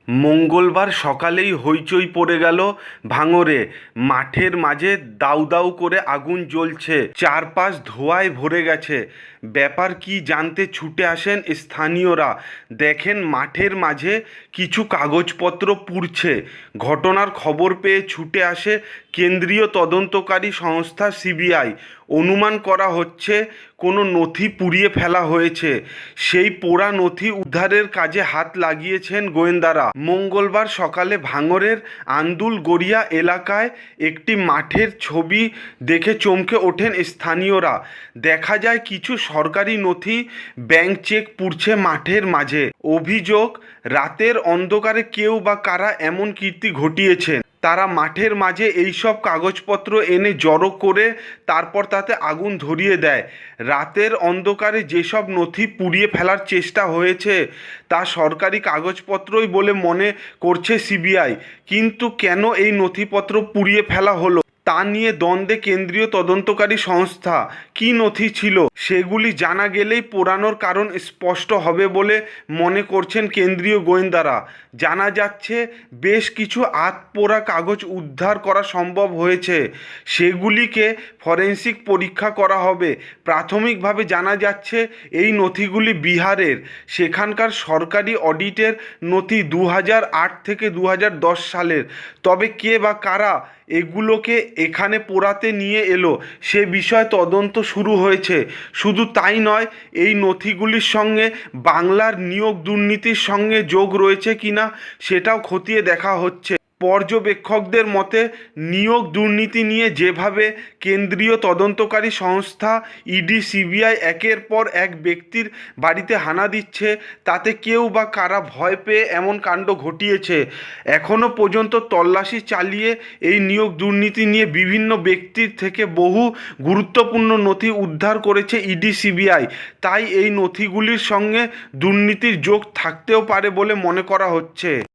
মঙ্গলবার সকালেই হইচই পড়ে গেল ভাঙড়ে। মাঠের মাঝে দাউ দাউ করে আগুন জ্বলছে, চারপাশ ধোঁয়ায় ভরে গেছে। ব্যাপার কি জানতে ছুটে আসেন স্থানীয়রা। দেখেন মাঠের মাঝে কিছু কাগজপত্র পুড়ছে। ঘটনার খবর পেয়ে ছুটে আসে কেন্দ্রীয় তদন্তকারী সংস্থা সিবিআই। অনুমান করা হচ্ছে কোনো নথি পুড়িয়ে ফেলা হয়েছে। সেই পোড়া নথি উদ্ধারের কাজে হাত লাগিয়েছেন গোয়েন্দারা। মঙ্গলবার সকালে ভাঙড়ের আন্দুল গড়িয়া এলাকায় একটি মাঠের ছবি দেখে চমকে ওঠেন স্থানীয়রা। দেখা যায় কিছু সরকারি নথি, ব্যাংক চেক পুড়ছে মাঠের মাঝে। অভিযোগ, রাতের অন্ধকারে কেউ বা কারা এমন কীর্তি ঘটিয়েছেন। তারা মাঠের মাঝে এইসব কাগজপত্র এনে জড়ো করে তারপর তাতে আগুন ধরিয়ে দেয়। রাতের অন্ধকারে যেসব নথি পুড়িয়ে ফেলার চেষ্টা হয়েছে তা সরকারি কাগজপত্রই বলে মনে করছে সিবিআই। কিন্তু কেন এই নথিপত্র পুড়িয়ে ফেলা হলো তা নিয়ে দ্বন্দ্বে কেন্দ্রীয় তদন্তকারী সংস্থা। কী নথি ছিল সেগুলি জানা গেলেই পোড়ানোর কারণ স্পষ্ট হবে বলে মনে করছেন কেন্দ্রীয় গোয়েন্দারা। জানা যাচ্ছে বেশ কিছু আধপোড়া কাগজ উদ্ধার করা সম্ভব হয়েছে। সেগুলিকে ফরেনসিক পরীক্ষা করা হবে। প্রাথমিকভাবে জানা যাচ্ছে এই নথিগুলি বিহারের। সেখানকার সরকারি অডিটের নথি 2008 থেকে 2010 সালের। তবে কে বা কারা এগুলোকে এখানে পোড়াতে নিয়ে এলো সে বিষয়ে তদন্ত শুরু হয়েছে। শুধু তাই নয়, এই নথিগুলির সঙ্গে বাংলার নিয়োগ দুর্নীতির সঙ্গে যোগ রয়েছে কিনা সেটাও খতিয়ে দেখা হচ্ছে। পর্যবেক্ষকদের মতে, নিয়োগ দুর্নীতি নিয়ে যেভাবে কেন্দ্রীয় তদন্তকারী সংস্থা ইডি সিবিআই একের পর এক ব্যক্তির বাড়িতে হানা দিচ্ছে, তাতে কেউ বা কারা ভয় পেয়ে এমন কাণ্ড ঘটিয়েছে। এখনও পর্যন্ত তল্লাশি চালিয়ে এই নিয়োগ দুর্নীতি নিয়ে বিভিন্ন ব্যক্তির থেকে বহু গুরুত্বপূর্ণ নথি উদ্ধার করেছে ইডি সিবিআই। তাই এই নথিগুলির সঙ্গে দুর্নীতির যোগ থাকতেও পারে বলে মনে করা হচ্ছে।